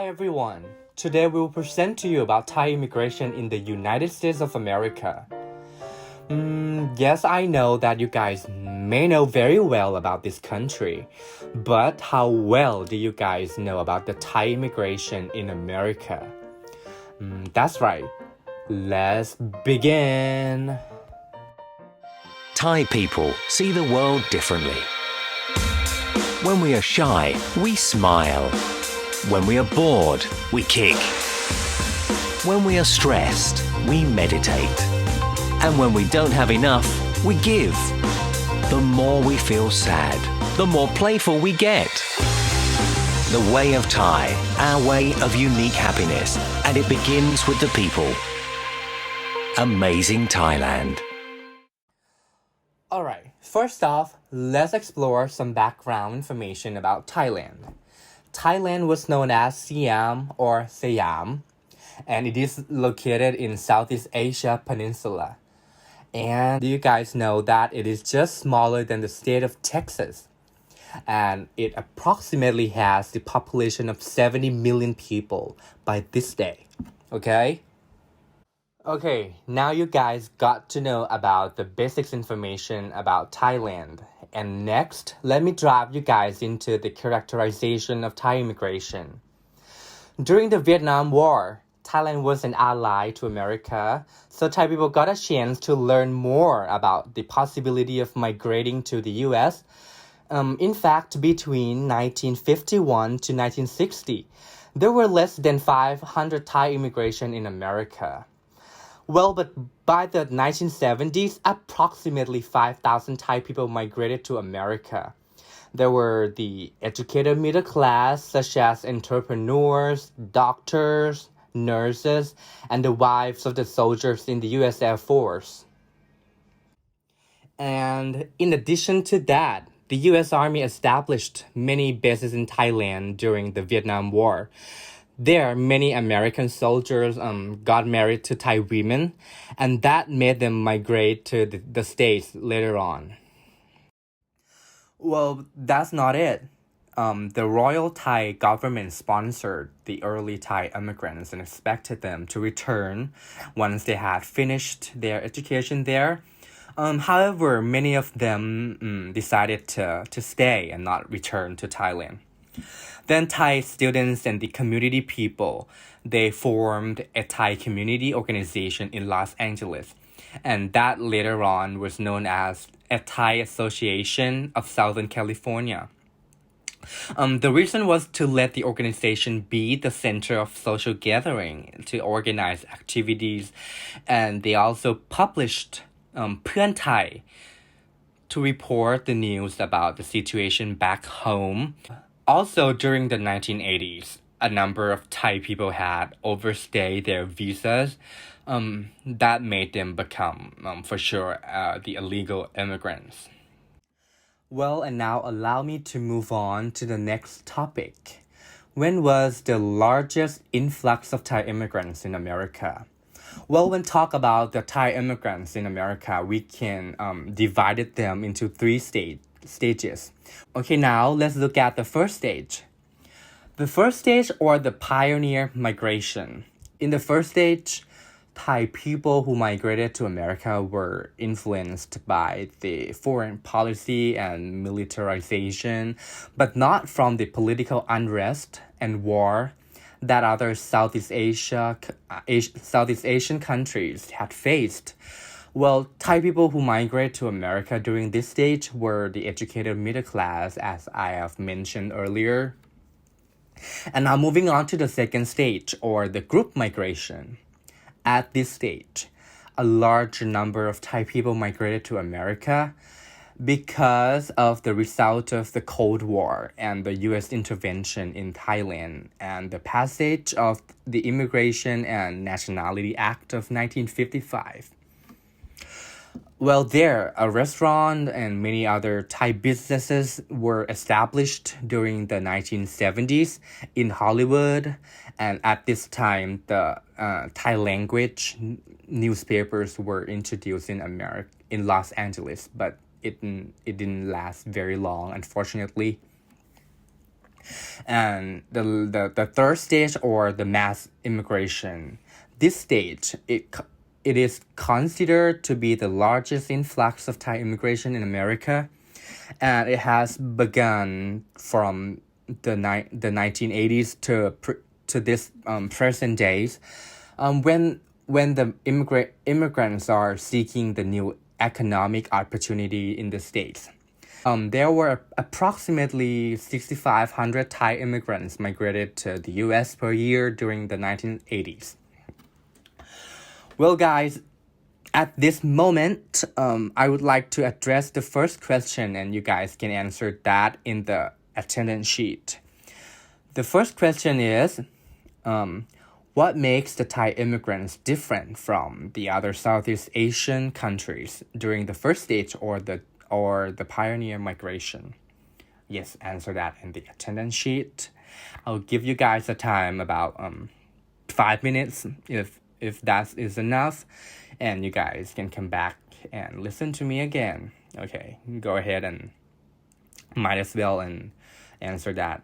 Hi everyone! Today we will present to you about Thai immigration in the United States of America. Yes, I know that you guys may know very well about this country, but how well do you guys know about the Thai immigration in America? That's right. Let's begin! Thai people see the world differently. When we are shy, we smile. When we are bored, we kick. When we are stressed, we meditate. And when we don't have enough, we give. The more we feel sad, the more playful we get. The way of Thai, our way of unique happiness, and it begins with the people. Amazing Thailand. Alright, first off, let's explore some background information about Thailand. Thailand was known as Siam or Siam, and it is located in Southeast Asia Peninsula. And do you guys know that it is just smaller than the state of Texas? And it approximately has the population of 70 million people by this day. Okay, now you guys got to know about the basics information about Thailand. And next, let me drive you guys into the characterization of Thai immigration. During the Vietnam War, Thailand was an ally to America, so Thai people got a chance to learn more about the possibility of migrating to the US. In fact, between 1951 to 1960, there were less than 500 Thai immigration in America. Well, but by the 1970s, approximately 5,000 Thai people migrated to America. There were the educated middle class, such as entrepreneurs, doctors, nurses, and the wives of the soldiers in the U.S. Air Force. And in addition to that, the U.S. Army established many bases in Thailand during the Vietnam War. There, many American soldiers got married to Thai women, and that made them migrate to the States later on. Well, that's not it. The Royal Thai government sponsored the early Thai immigrants and expected them to return once they had finished their education there. However, many of them decided to stay and not return to Thailand. Then Thai students and the community people, they formed a Thai community organization in Los Angeles. And that later on was known as a Thai Association of Southern California. The reason was to let the organization be the center of social gathering, to organize activities. And they also published Phuen Thai to report the news about the situation back home. Also, during the 1980s, a number of Thai people had overstayed their visas. That made them become, for sure, the illegal immigrants. Well, and now allow me to move on to the next topic. When was the largest influx of Thai immigrants in America? Well, when talk about the Thai immigrants in America, we can divide them into three stages. Okay, now let's look at the first stage. The first stage, or the pioneer migration. In the first stage, Thai people who migrated to America were influenced by the foreign policy and militarization, but not from the political unrest and war that other Southeast Asian countries had faced. Well, Thai people who migrated to America during this stage were the educated middle class, as I have mentioned earlier. And now moving on to the second stage, or the group migration. At this stage, a large number of Thai people migrated to America because of the result of the Cold War and the U.S. intervention in Thailand and the passage of the Immigration and Nationality Act of 1955. Well, there, a restaurant and many other Thai businesses were established during the 1970s in Hollywood. And at this time, the Thai language newspapers were introduced in Los Angeles, but it didn't last very long, unfortunately. And the third stage, or the mass immigration, this stage, it is considered to be the largest influx of Thai immigration in America, and it has begun from the 1980s to this present days, when the immigrants are seeking the new economic opportunity in the States. There were approximately 6,500 Thai immigrants migrated to the US per year during the 1980s. Well, guys, at this moment, I would like to address the first question, and you guys can answer that in the attendance sheet. The first question is, what makes the Thai immigrants different from the other Southeast Asian countries during the first stage, or the pioneer migration? Yes, answer that in the attendance sheet. I'll give you guys a time about 5 minutes, if that is enough, and you guys can come back and listen to me again. Okay, go ahead and might as well and answer that.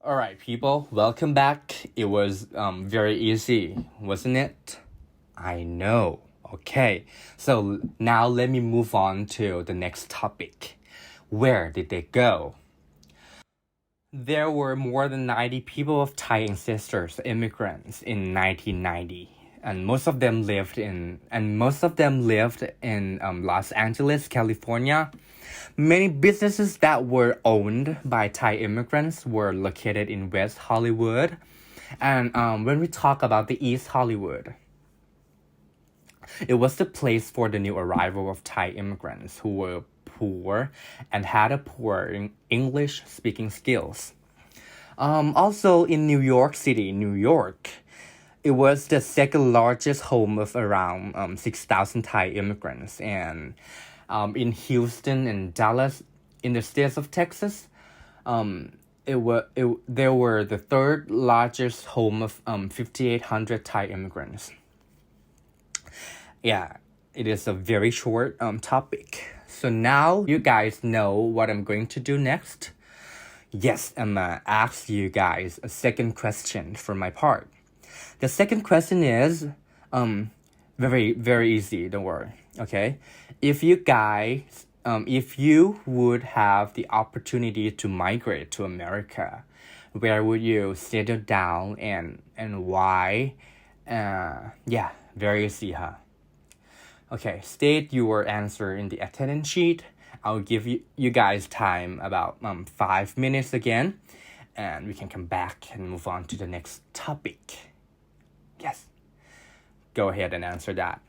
All right, people, welcome back. It was very easy, wasn't it? I know. Okay, so now let me move on to the next topic. Where did they go? There were more than 90 people of Thai ancestors, immigrants, in 1990. And most of them lived in Los Angeles, California. Many businesses that were owned by Thai immigrants were located in West Hollywood. And when we talk about the East Hollywood, it was the place for the new arrival of Thai immigrants who were poor and had a poor English speaking skills. Also in New York City, New York, it was the second largest home of around 6,000 Thai immigrants. And in Houston and Dallas, in the states of Texas, there were the third largest home of 5,800 Thai immigrants. Yeah, it is a very short topic. So now you guys know what I'm going to do next. Yes, I'm gonna ask you guys a second question for my part. The second question is very, very easy, don't worry. Okay? If you would have the opportunity to migrate to America, where would you settle down and why? Yeah, very easy, huh? Okay, state your answer in the attendance sheet. I'll give you guys time about 5 minutes again, and we can come back and move on to the next topic. Yes, go ahead and answer that.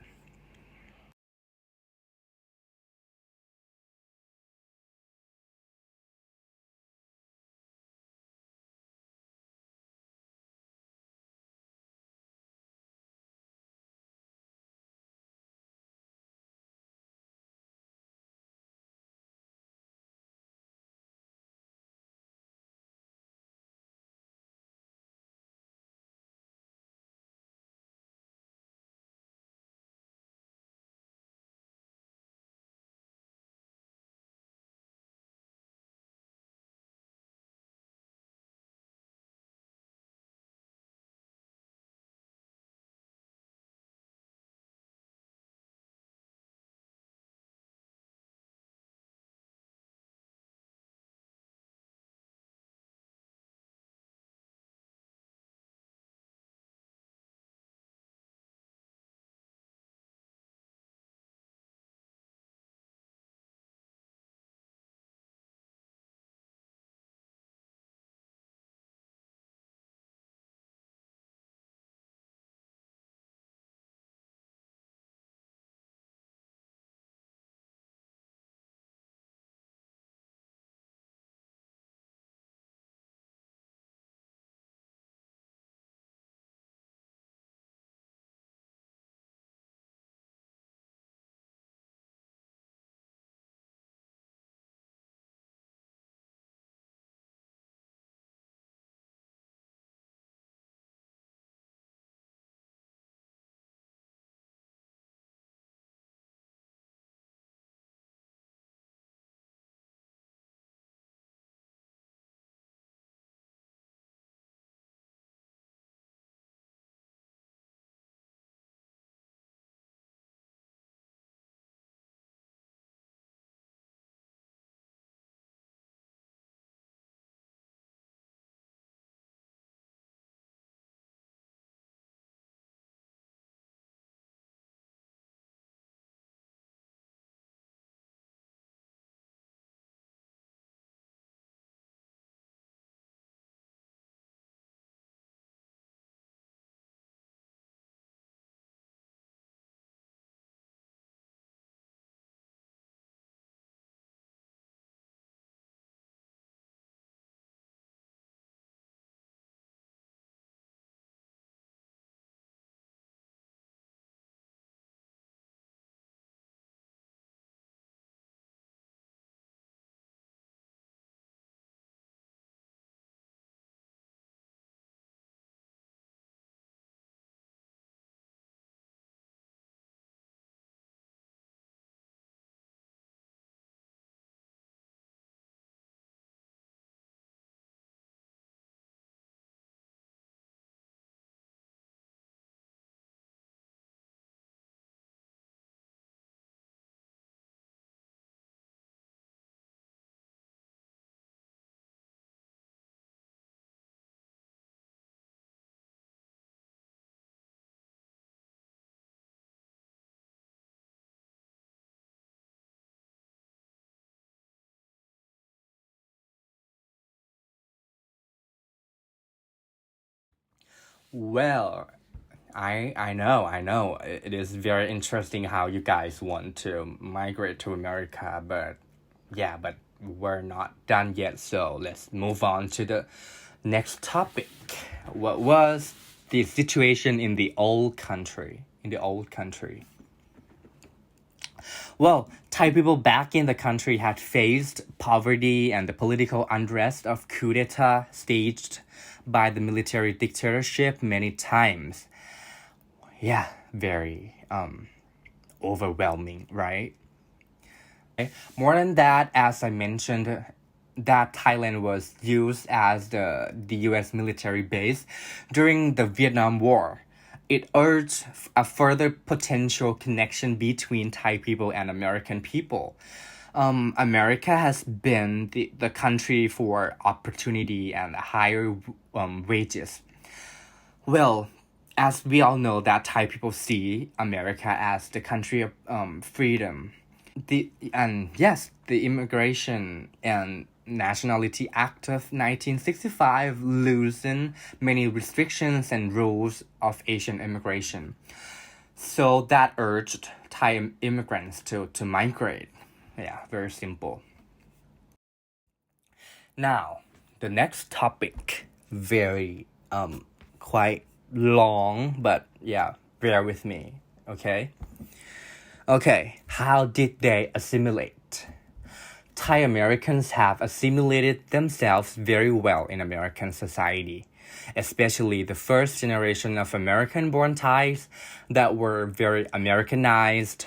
Well, I know. It is very interesting how you guys want to migrate to America, but yeah, but we're not done yet. So let's move on to the next topic. What was the situation in the old country? In the old country. Well, Thai people back in the country had faced poverty and the political unrest of coup d'etat staged by the military dictatorship many times. Yeah, very overwhelming, right? More than that, as I mentioned, that Thailand was used as the US military base during the Vietnam War. It urged a further potential connection between Thai people and American people. America has been the country for opportunity and higher wages. Well, as we all know, that Thai people see America as the country of freedom. The Immigration and Nationality Act of 1965 loosened many restrictions and rules of Asian immigration. So that urged Thai immigrants to migrate. Yeah, very simple. Now, the next topic, very quite long, but yeah, bear with me, okay? Okay, how did they assimilate? Thai Americans have assimilated themselves very well in American society, especially the first generation of American born Thais that were very Americanized,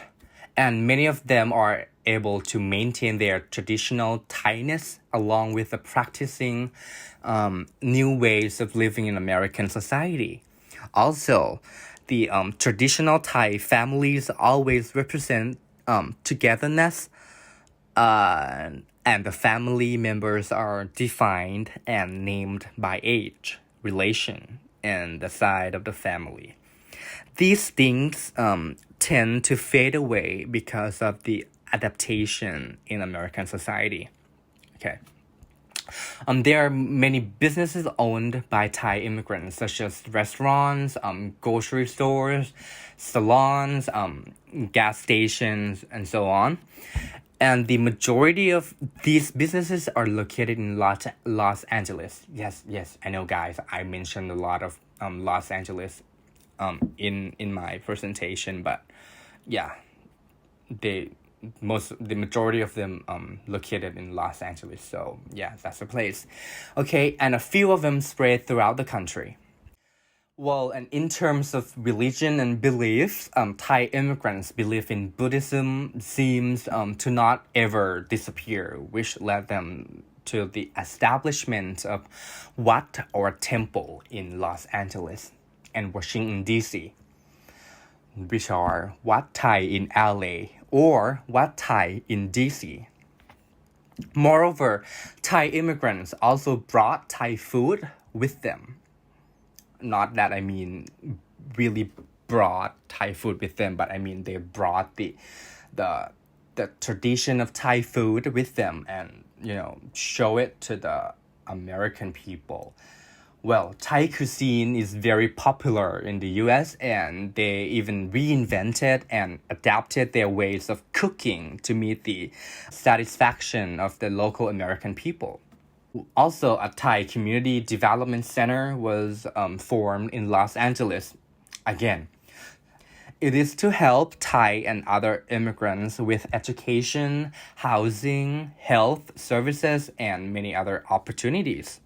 and many of them are able to maintain their traditional Thainess along with the practicing new ways of living in American society. Also, the traditional Thai families always represent togetherness, and the family members are defined and named by age, relation, and the side of the family. These things tend to fade away because of the adaptation in American society. Okay. There are many businesses owned by Thai immigrants, such as restaurants, grocery stores, salons, gas stations, and so on. And the majority of these businesses are located in Los Angeles. Yes, I know, guys. I mentioned a lot of Los Angeles in my presentation, but yeah, the majority of them located in Los Angeles. So yeah, that's the place. Okay, and a few of them spread throughout the country. Well, and in terms of religion and beliefs, Thai immigrants believe in Buddhism seems to not ever disappear, which led them to the establishment of Wat or temple in Los Angeles and Washington, D.C., which are Wat Thai in LA or Wat Thai in DC. Moreover, Thai immigrants also brought Thai food with them. Not that I mean really brought Thai food with them, but I mean they brought the tradition of Thai food with them and show it to the American people. Well, Thai cuisine is very popular in the US, and they even reinvented and adapted their ways of cooking to meet the satisfaction of the local American people. Also, a Thai community development center was formed in Los Angeles. Again, it is to help Thai and other immigrants with education, housing, health services, and many other opportunities.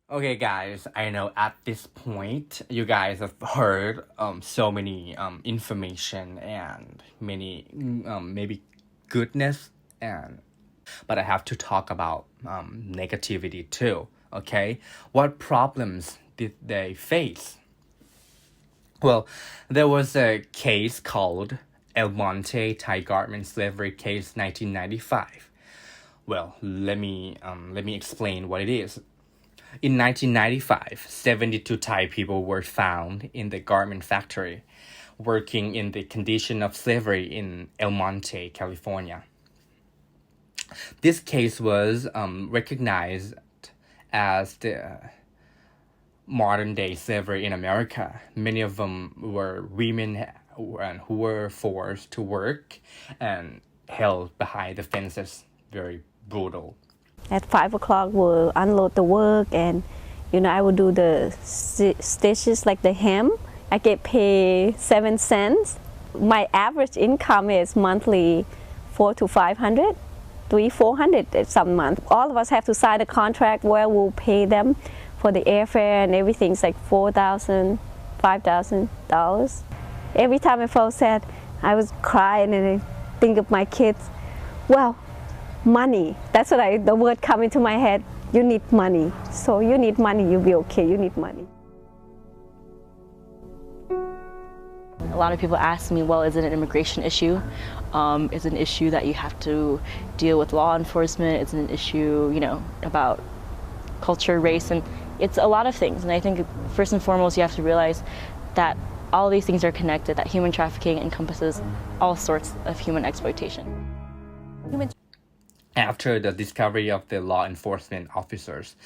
Okay, guys, I know at this point you guys have heard so many information and many maybe goodness, and but I have to talk about negativity too. Okay, what problems did they face? Well, there was a case called El Monte Thai Garment Slavery Case 1995. Well, let me explain what it is. In 1995, 72 Thai people were found in the garment factory, working in the condition of slavery in El Monte, California. This case was recognized as modern day slavery in America. Many of them were women who were forced to work and held behind the fences. Very brutal. At 5 o'clock, we'll unload the work, and I would do the stitches like the hem. I get paid 7 cents. My average income is monthly 400 to 500, 400 some month. All of us have to sign a contract where we'll pay them for the airfare and everything's like $4,000, $5,000. Every time I felt sad, I was crying and I think of my kids. Well, money. That's what the word come into my head. You need money. So you need money, you'll be okay. You need money. A lot of people ask me, well, is it an immigration issue? Is it an issue that you have to deal with law enforcement? Is it an issue, about culture, race? And it's a lot of things. And I think first and foremost, you have to realize that all these things are connected, that human trafficking encompasses all sorts of human exploitation. After the discovery of the law enforcement officers,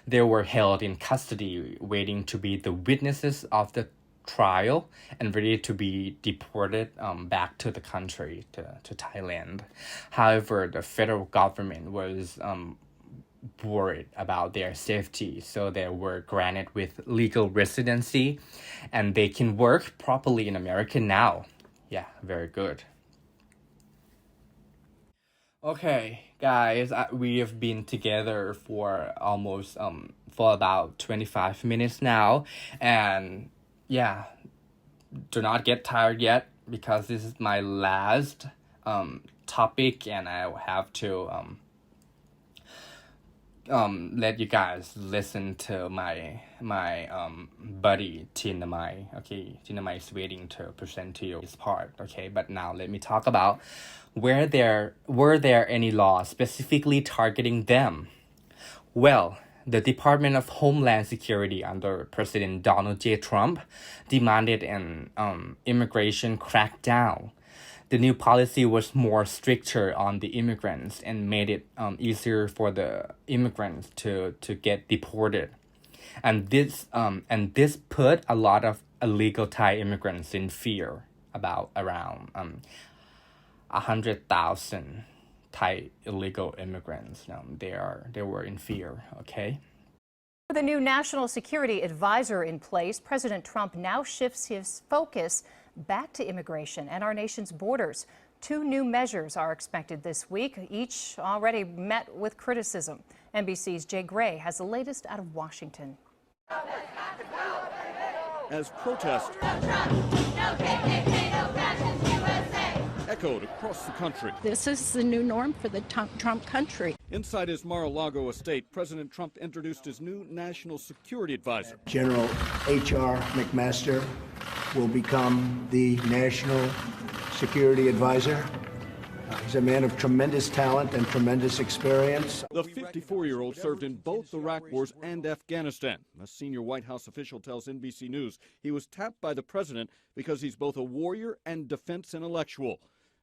they were held in custody, waiting to be the witnesses of the trial and ready to be deported back to the country, to Thailand. However, the federal government was worried about their safety, so they were granted with legal residency and they can work properly in America now. Yeah, very good. Okay, guys, we have been together for almost for about 25 minutes now, and yeah, do not get tired yet because this is my last topic, and I have to let you guys listen to my buddy Tinamai. Okay, Tinamai is waiting to present to you this part. Okay, but now let me talk about were there any laws specifically targeting them? Well, the Department of Homeland Security under President Donald J. Trump demanded an immigration crackdown. The new policy was more stricter on the immigrants and made it easier for the immigrants to get deported. And this put a lot of illegal Thai immigrants in fear. About around 100,000 Thai illegal immigrants. They were in fear. Okay. With a new national security advisor in place, President Trump now shifts his focus back to immigration and our nation's borders. 2 new measures are expected this week, each already met with criticism. NBC's Jay Gray has the latest out of Washington. As protests echoed across the country. This is the new norm for the Trump country. Inside his Mar-a-Lago estate, President Trump introduced his new national security advisor. General H.R. McMaster will become the national security advisor. He's a man of tremendous talent and tremendous experience. The 54-year-old served in both Iraq wars and Afghanistan. A senior White House official tells NBC News he was tapped by the president because he's both a warrior and defense intellectual.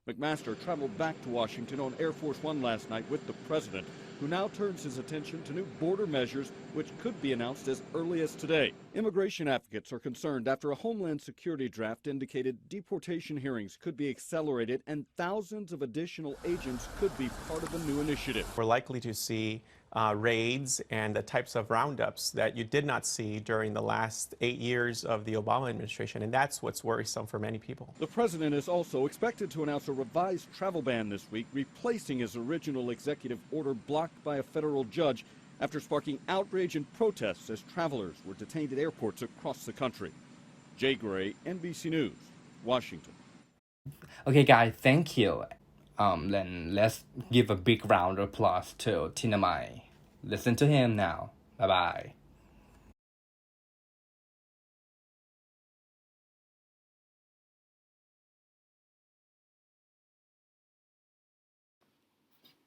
McMaster traveled back to Washington on Air Force One last night with the president, who now turns his attention to new border measures which could be announced as early as today. Immigration advocates are concerned after a Homeland Security draft indicated deportation hearings could be accelerated and thousands of additional agents could be part of the new initiative. We're likely to see raids and the types of roundups that you did not see during the last 8 years of the Obama administration, and that's what's worrisome for many people. The president is also expected to announce a revised travel ban this week, replacing his original executive order blocked by a federal judge after sparking outrage and protests as travelers were detained at airports across the country. Jay Gray, NBC News, Washington. Okay, guys, thank you. Then let's give a big round of applause to Tinamai. Listen to him now. Bye-bye.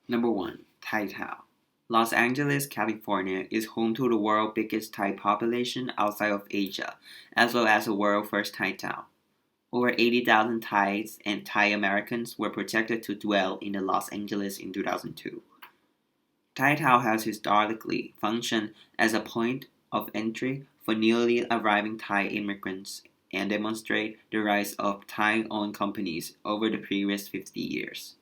Number 1. Thai Town. Los Angeles, California is home to the world's biggest Thai population outside of Asia, as well as the world's first Thai town. Over 80,000 Thais and Thai Americans were projected to dwell in the Los Angeles in 2002. Thai Town has historically functioned as a point of entry for newly arriving Thai immigrants and demonstrate the rise of Thai-owned companies over the previous 50 years.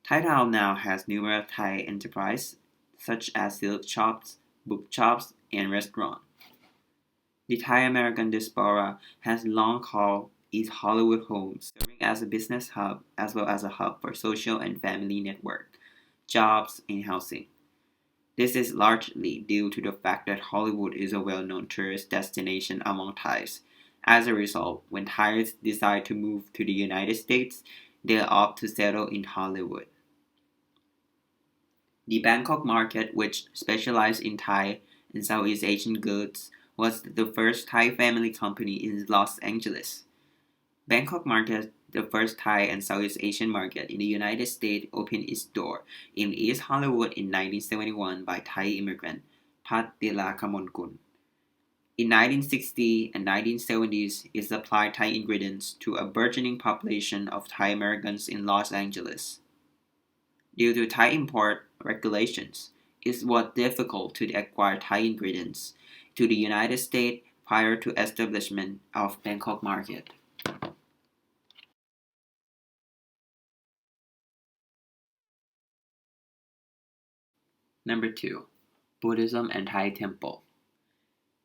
Thai Town now has numerous Thai enterprises such as silk shops, book shops, and restaurants. The Thai-American diaspora has long called East Hollywood home, serving as a business hub as well as a hub for social and family network, jobs, and housing. This is largely due to the fact that Hollywood is a well-known tourist destination among Thais. As a result, when Thais decide to move to the United States, they opt to settle in Hollywood. The Bangkok Market, which specialized in Thai and Southeast Asian goods, was the first Thai family company in Los Angeles. Bangkok Market, the first Thai and Southeast Asian market in the United States, opened its door in East Hollywood in 1971 by Thai immigrant Patila Kamonkun. In 1960 and 1970s, it supplied Thai ingredients to a burgeoning population of Thai Americans in Los Angeles. Due to Thai import regulations, it was difficult to acquire Thai ingredients to the United States prior to establishment of Bangkok Market. Number 2. Buddhism and Thai Temple.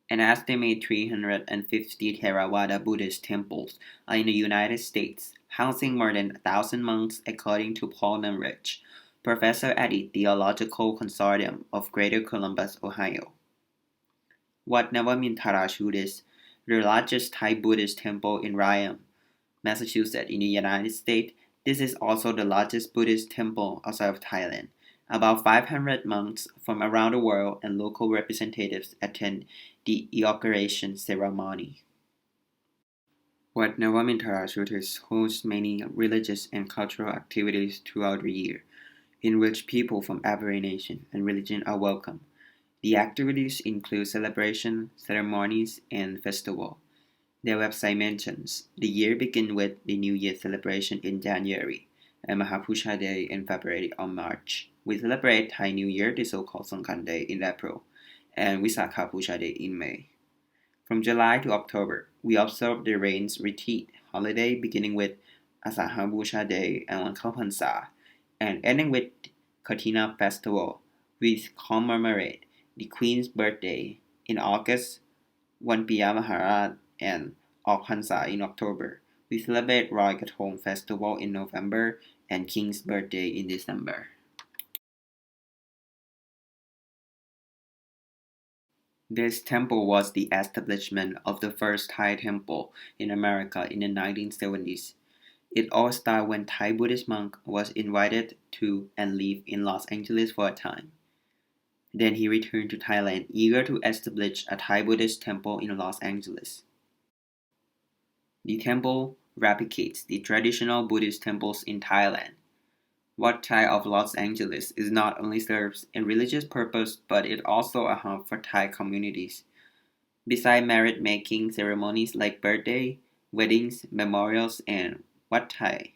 An estimated 350 Theravada Buddhist temples are in the United States, housing more than 1,000 monks according to Paul Numrich, professor at the Theological Consortium of Greater Columbus, Ohio. Wat Navamintara is the largest Thai Buddhist temple in Raya, Massachusetts in the United States. This is also the largest Buddhist temple outside of Thailand. About 500 monks from around the world and local representatives attend the inauguration ceremony. Wat Navamintara hosts many religious and cultural activities throughout the year, in which people from every nation and religion are welcome. The activities include celebration, ceremonies, and festival. Their website mentions the year begins with the New Year celebration in January and Mahapusha Day in February or March. We celebrate Thai New Year, the so-called Songkran Day, in April, and Visakha Pusha Day in May. From July to October, we observe the Rains Retreat holiday beginning with Asaha Pusha Day and Wan Phansa, and ending with Katina Festival. We commemorate the Queen's birthday in August, Wan Piya Maharaj, and Ok Phansa in October. We celebrate Roy Kathong Festival in November and King's birthday in December. This temple was the establishment of the first Thai temple in America in the 1970s. It all started when Thai Buddhist monk was invited to and lived in Los Angeles for a time. Then he returned to Thailand, eager to establish a Thai Buddhist temple in Los Angeles. The temple replicates the traditional Buddhist temples in Thailand. Wat Thai of Los Angeles is not only serves a religious purpose, but it also a hub for Thai communities. Besides merit-making ceremonies like birthday, weddings, memorials, and Wat Thai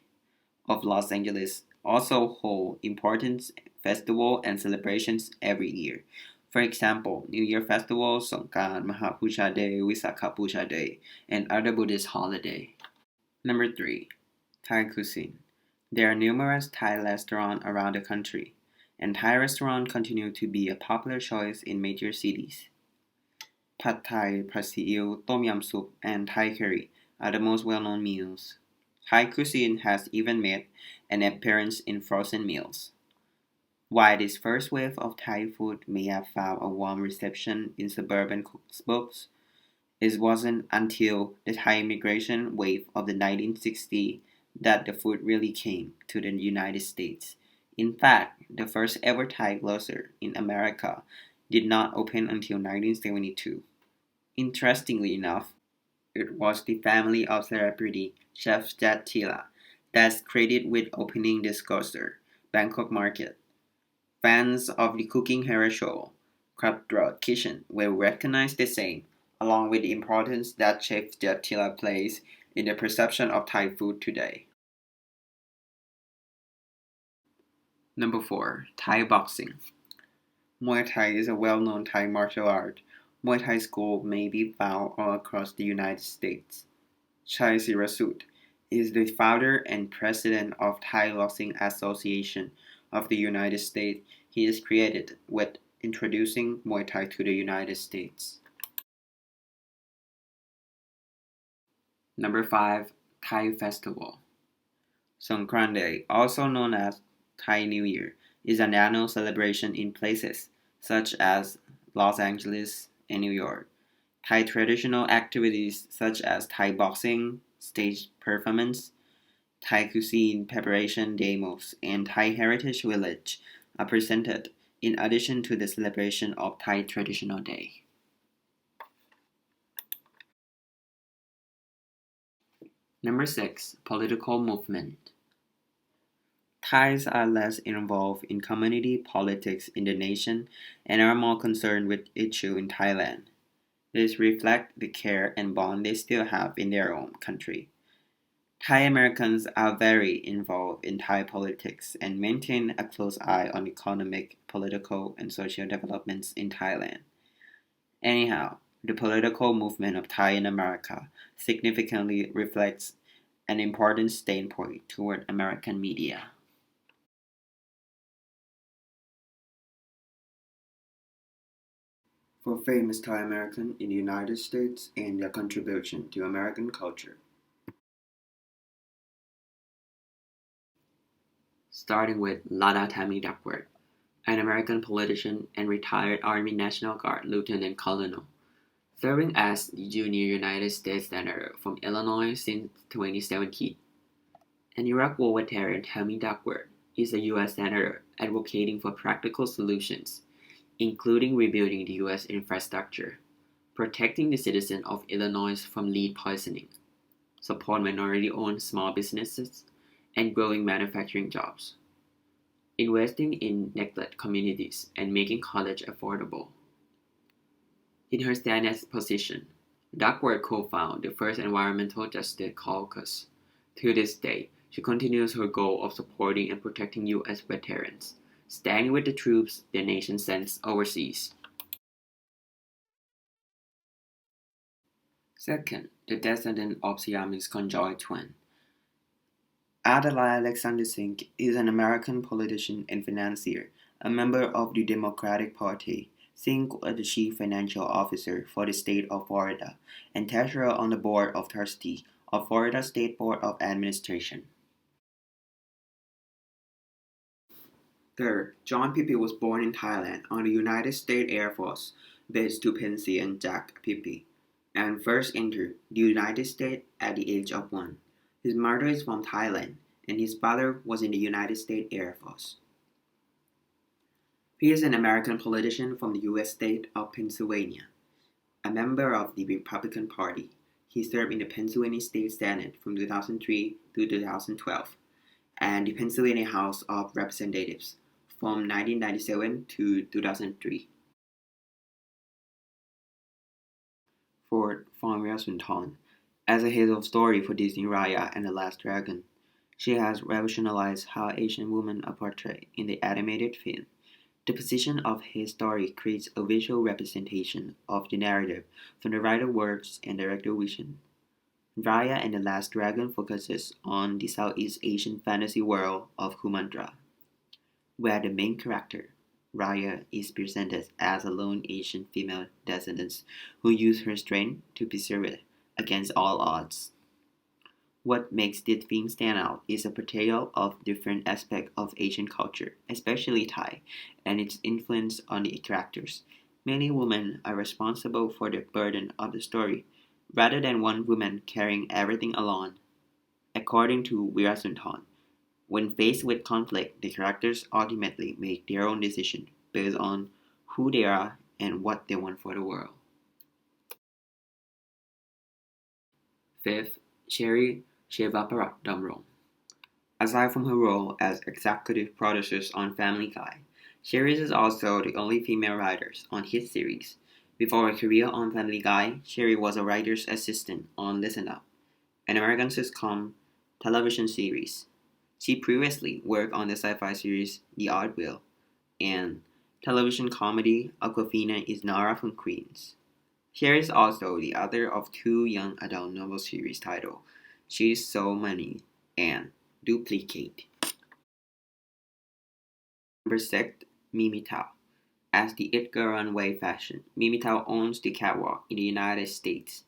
of Los Angeles also hold important festivals and celebrations every year. For example, New Year Festival, Songkran, Mahapusha Day, Visakha Pusha Day, and other Buddhist holidays. Number 3. Thai Cuisine. There are numerous Thai restaurants around the country, and Thai restaurants continue to be a popular choice in major cities. Pad Thai, Pad See Ew, Tom Yam Soup, and Thai curry are the most well-known meals. Thai cuisine has even made an appearance in frozen meals. While this first wave of Thai food may have found a warm reception in suburban cookbooks, it wasn't until the Thai immigration wave of the 1960s that the food really came to the United States. In fact, the first ever Thai grocer in America did not open until 1972. Interestingly enough, it was the family of celebrity chef Jet Tila that's credited with opening this grocer, Bangkok Market. Fans of the cooking hero show, Cutthroat Kitchen, will recognize the same, along with the importance that Chef Jet Tila plays in the perception of Thai food today. Number 4. Thai Boxing. Muay Thai is a well-known Thai martial art, Muay Thai school may be found all across the United States. Chai Sirasut is the founder and president of Thai Boxing Association of the United States. He is credited with introducing Muay Thai to the United States. Number 5. Thai Festival. Songkran Day, also known as Thai New Year, is an annual celebration in places such as Los Angeles and New York. Thai traditional activities such as Thai boxing, stage performance, Thai cuisine preparation demos, and Thai Heritage Village are presented in addition to the celebration of Thai Traditional Day. Number 6. Political movement. Thais are less involved in community politics in the nation and are more concerned with issues in Thailand. This reflects the care and bond they still have in their own country. Thai Americans are very involved in Thai politics and maintain a close eye on economic, political, and social developments in Thailand. Anyhow, the political movement of Thai in America significantly reflects an important standpoint toward American media. For famous Thai Americans in the United States and their contribution to American culture. Starting with Lada Tammy Duckworth, an American politician and retired Army National Guard Lieutenant Colonel, serving as the junior United States Senator from Illinois since 2017. An Iraq War veteran, Tammy Duckworth is a U.S. Senator advocating for practical solutions, including rebuilding the U.S. infrastructure, protecting the citizens of Illinois from lead poisoning, support minority-owned small businesses, and growing manufacturing jobs, investing in neglected communities, and making college affordable. In her Senate position, Duckworth co-founded the first Environmental Justice Caucus. To this day, she continues her goal of supporting and protecting U.S. veterans, standing with the troops their nation sends overseas. Second, the descendant of Siamese conjoined twin. Adlai Alexander Singh is an American politician and financier, a member of the Democratic Party. Singh was the chief financial officer for the state of Florida and treasurer on the board of trustees of Florida State Board of Administration. Third, John Pippi was born in Thailand on the United States Air Force Base Tupensi and Jack Pippi, and first entered the United States at the age of 1. His mother is from Thailand, and his father was in the United States Air Force. He is an American politician from the U.S. state of Pennsylvania. A member of the Republican Party, he served in the Pennsylvania State Senate from 2003 to 2012, and the Pennsylvania House of Representatives from 1997 to 2003. Fourth, Raya Sunthorn. As a head of story for Disney Raya and The Last Dragon, she has revolutionized how Asian women are portrayed in the animated film. The position of his story creates a visual representation of the narrative from the writer's words and director vision. Raya and The Last Dragon focuses on the Southeast Asian fantasy world of Kumandra, where the main character, Raya, is presented as a lone Asian female descendant who uses her strength to persevere against all odds. What makes this film stand out is a portrayal of different aspects of Asian culture, especially Thai, and its influence on the characters. Many women are responsible for the burden of the story, rather than one woman carrying everything alone. According to Virasunthorn, when faced with conflict, the characters ultimately make their own decision based on who they are and what they want for the world. Fifth, Cherry Shevaparat-Damrong. Aside from her role as executive producer on Family Guy, Cherry is also the only female writer on hit series. Before her career on Family Guy, Cherry was a writer's assistant on Listen Up, an American sitcom television series. She previously worked on the sci-fi series The Odd Wheel and television comedy Aquafina is Nara from Queens. Here is also the other of two young adult novel series titled She's So Money and Duplicate. Number 6. Mimi Tao. As the It Girl Runway fashion, Mimi Tao owns the catwalk in the United States.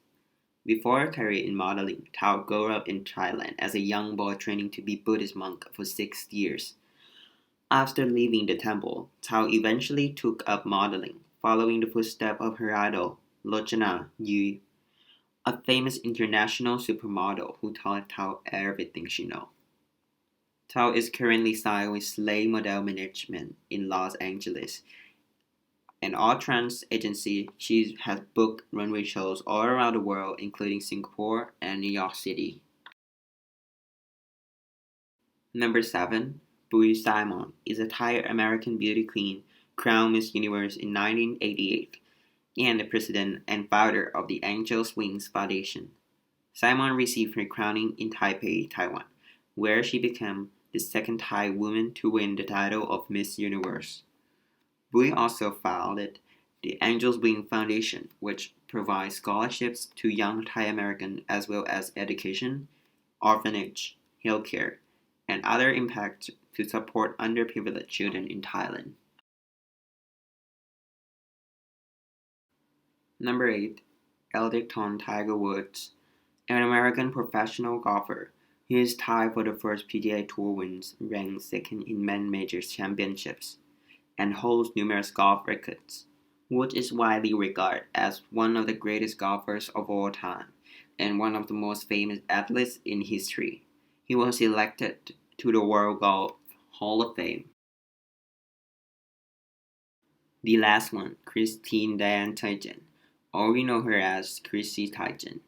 Before a career in modeling, Tao grew up in Thailand as a young boy training to be Buddhist monk for 6 years. After leaving the temple, Tao eventually took up modeling, following the footsteps of her idol, Lochana Yu, a famous international supermodel who taught Tao everything she knows. Tao is currently signed with Slay Model Management in Los Angeles, an all-trans agency. She has booked runway shows all around the world, including Singapore and New York City. Number 7. Bui Simon is a Thai-American beauty queen crowned Miss Universe in 1988 and the president and founder of the Angel's Wings Foundation. Simon received her crowning in Taipei, Taiwan, where she became the second Thai woman to win the title of Miss Universe. Bui also founded the Angel's Wing Foundation, which provides scholarships to young Thai Americans as well as education, orphanage, healthcare, and other impacts to support underprivileged children in Thailand. Number 8. Elderton Tiger Woods, an American professional golfer. He is tied for the first PGA Tour wins, ranked second in men majors championships, and holds numerous golf records. Woods is widely regarded as one of the greatest golfers of all time and one of the most famous athletes in history. He was elected to the World Golf Hall of Fame. The last one, Christine Diane Teigen, or we know her as Chrissy Teigen,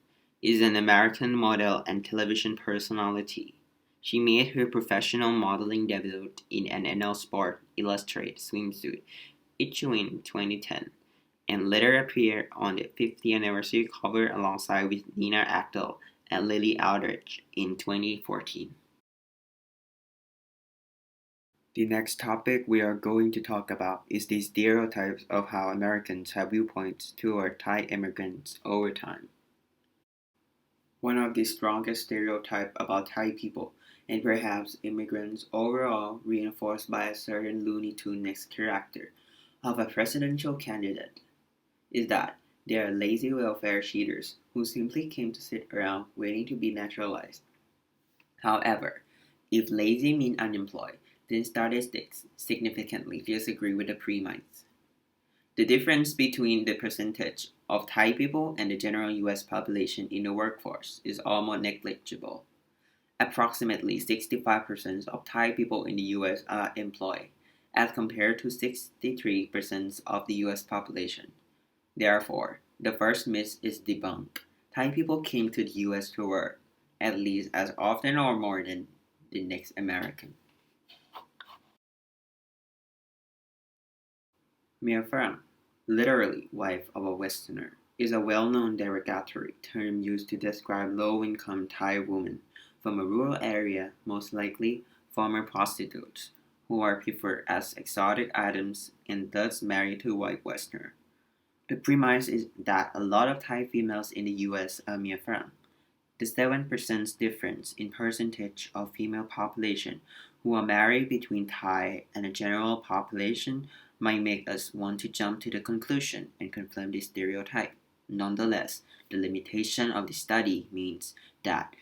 is an American model and television personality. She made her professional modeling debut in an NL Sport Illustrated swimsuit issue in 2010, and later appeared on the 50th anniversary cover alongside with Nina Actel and Lily Aldridge in 2014. The next topic we are going to talk about is the stereotypes of how Americans have viewpoints toward Thai immigrants over time. One of the strongest stereotypes about Thai people, and perhaps immigrants overall, reinforced by a certain Looney Tunes character of a presidential candidate, is that they are lazy welfare cheaters who simply came to sit around waiting to be naturalized. However, if lazy means unemployed, then statistics significantly disagree with the premise. The difference between the percentage of Thai people and the general US population in the workforce is almost negligible. Approximately 65% of Thai people in the US are employed, as compared to 63% of the US population. Therefore, the first myth is debunked. Thai people came to the US to work, at least as often or more than the next American. Mia Farang, literally wife of a Westerner, is a well-known derogatory term used to describe low-income Thai women from a rural area, most likely former prostitutes, who are preferred as exotic items and thus married to white Westerners. The premise is that a lot of Thai females in the US are Mia Farang. The 7% difference in percentage of female population who are married between Thai and the general population might make us want to jump to the conclusion and confirm this stereotype. Nonetheless, the limitation of the study means that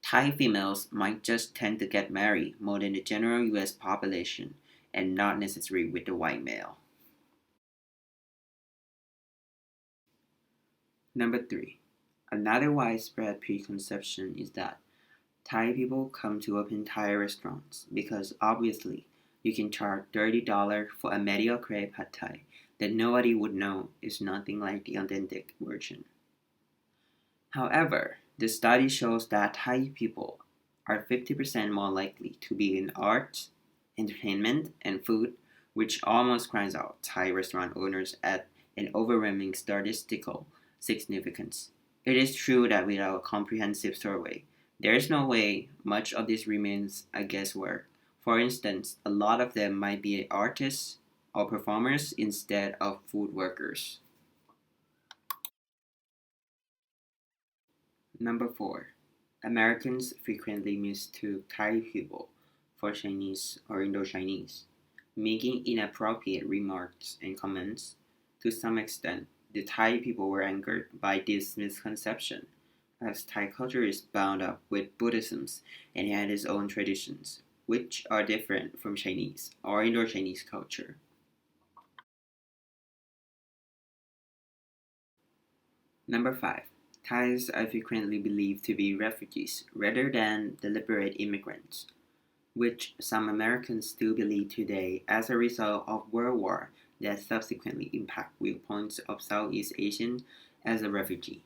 Thai females might just tend to get married more than the general US population and not necessarily with the white male. Number 3. Another widespread preconception is that Thai people come to open Thai restaurants because obviously you can charge $30 for a mediocre pad Thai that nobody would know is nothing like the authentic version. However, the study shows that Thai people are 50% more likely to be in arts, entertainment, and food, which almost cries out Thai restaurant owners at an overwhelming statistical significance. It is true that without a comprehensive survey, there is no way much of this remains a guesswork. For instance, a lot of them might be artists or performers instead of food workers. Number 4. Americans frequently mistook Thai people for Chinese or Indo-Chinese, making inappropriate remarks and comments. To some extent, the Thai people were angered by this misconception, as Thai culture is bound up with Buddhism and had its own traditions, which are different from Chinese or Indo-Chinese culture. Number 5. Thais are frequently believed to be refugees rather than deliberate immigrants, which some Americans still believe today as a result of World War that subsequently impact viewpoints of Southeast Asian as a refugee.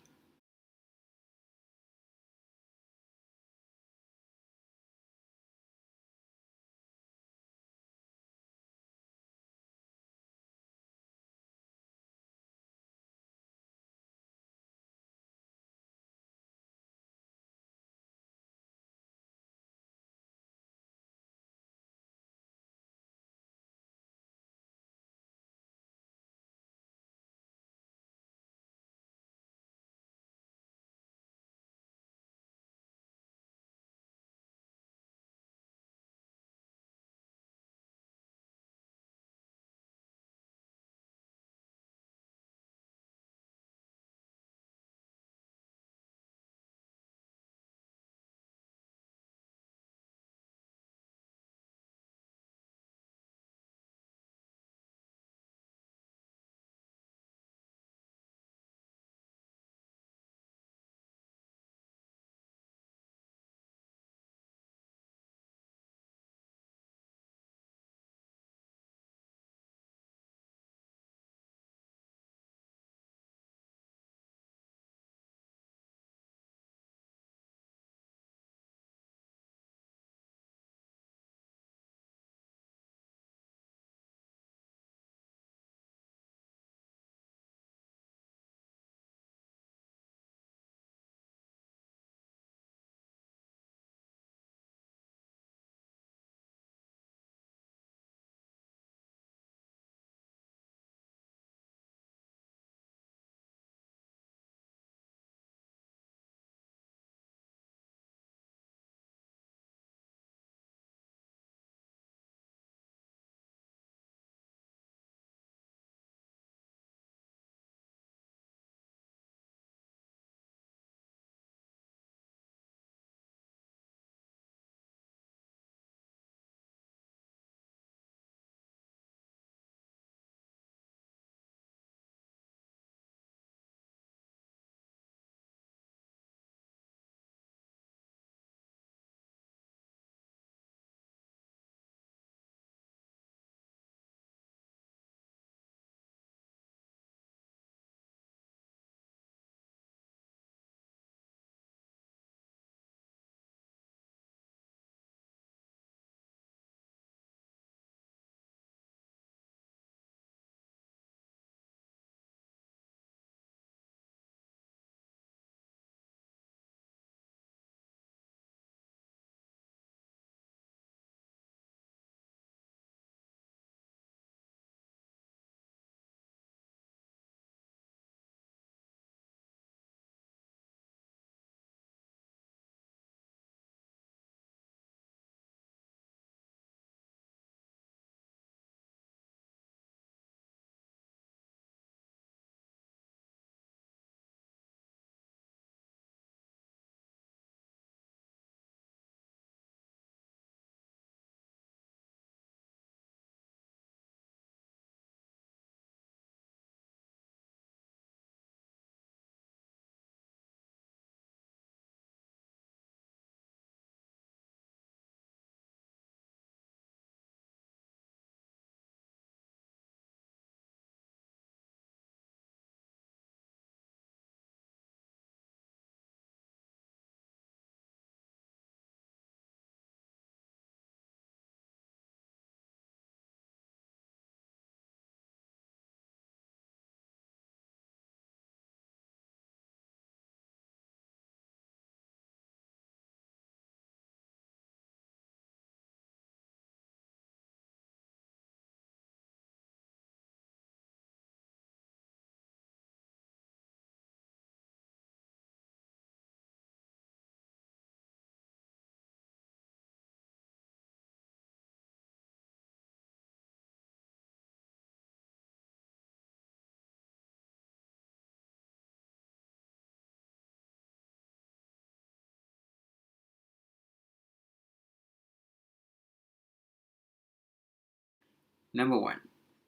Number 1.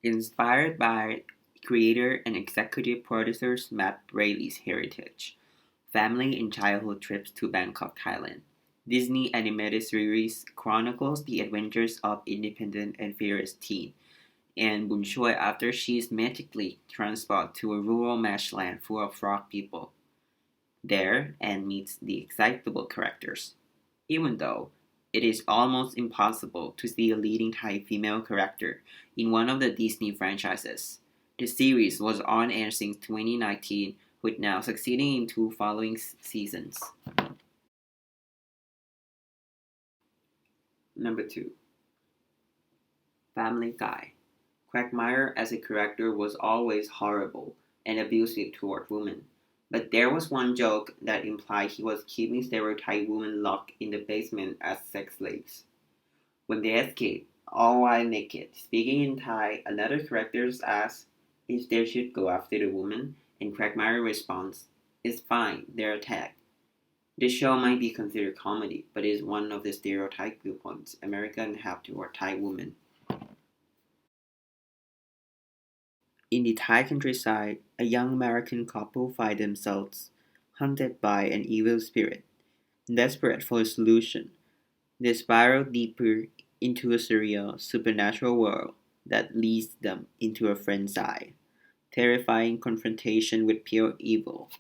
Inspired by creator and executive producers Matt Braley's heritage, family and childhood trips to Bangkok, Thailand. Disney animated series chronicles the adventures of independent and fearless teen and Bun Choi after she is magically transported to a rural marshland full of frog people. There, Anne meets the excitable characters. Even though it is almost impossible to see a leading Thai female character in one of the Disney franchises, the series was on air since 2019, with now succeeding in 2 following seasons. Number 2. Family Guy. Quagmire as a character was always horrible and abusive toward women, but there was one joke that implied he was keeping stereotyped women locked in the basement as sex slaves. When they escape, all while naked, speaking in Thai, another character asks if they should go after the woman, and Quagmire responds, "It's fine, they're attacked." This show might be considered comedy, but is one of the stereotype viewpoints Americans have toward Thai women. In the Thai countryside, a young American couple find themselves hunted by an evil spirit. Desperate for a solution, they spiral deeper into a surreal, supernatural world that leads them into a frenzy, terrifying confrontation with pure evil.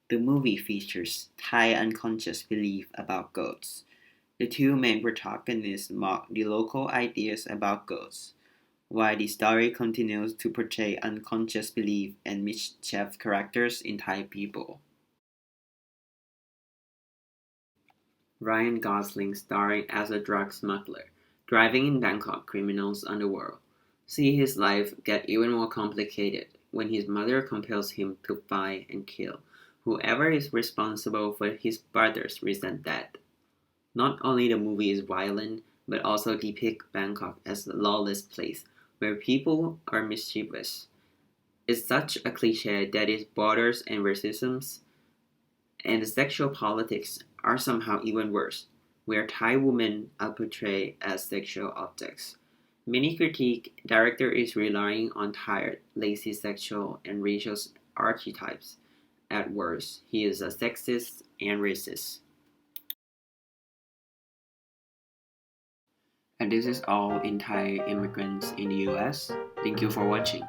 The movie features Thai unconscious belief about ghosts. The 2 main protagonists mock the local ideas about ghosts, while the story continues to portray unconscious belief and mischievous characters in Thai people. Ryan Gosling starring as a drug smuggler, driving in Bangkok criminal's underworld. See his life get even more complicated when his mother compels him to find and kill whoever is responsible for his brother's recent death. Not only the movie is violent, but also depicts Bangkok as a lawless place where people are mischievous. It's such a cliche that its borders and racism and the sexual politics are somehow even worse, where Thai women are portrayed as sexual objects. Many critique director is relying on tired, lazy sexual and racial archetypes. At worst, he is a sexist and racist. And this is all in Thai Immigrants in the US. Thank you for watching.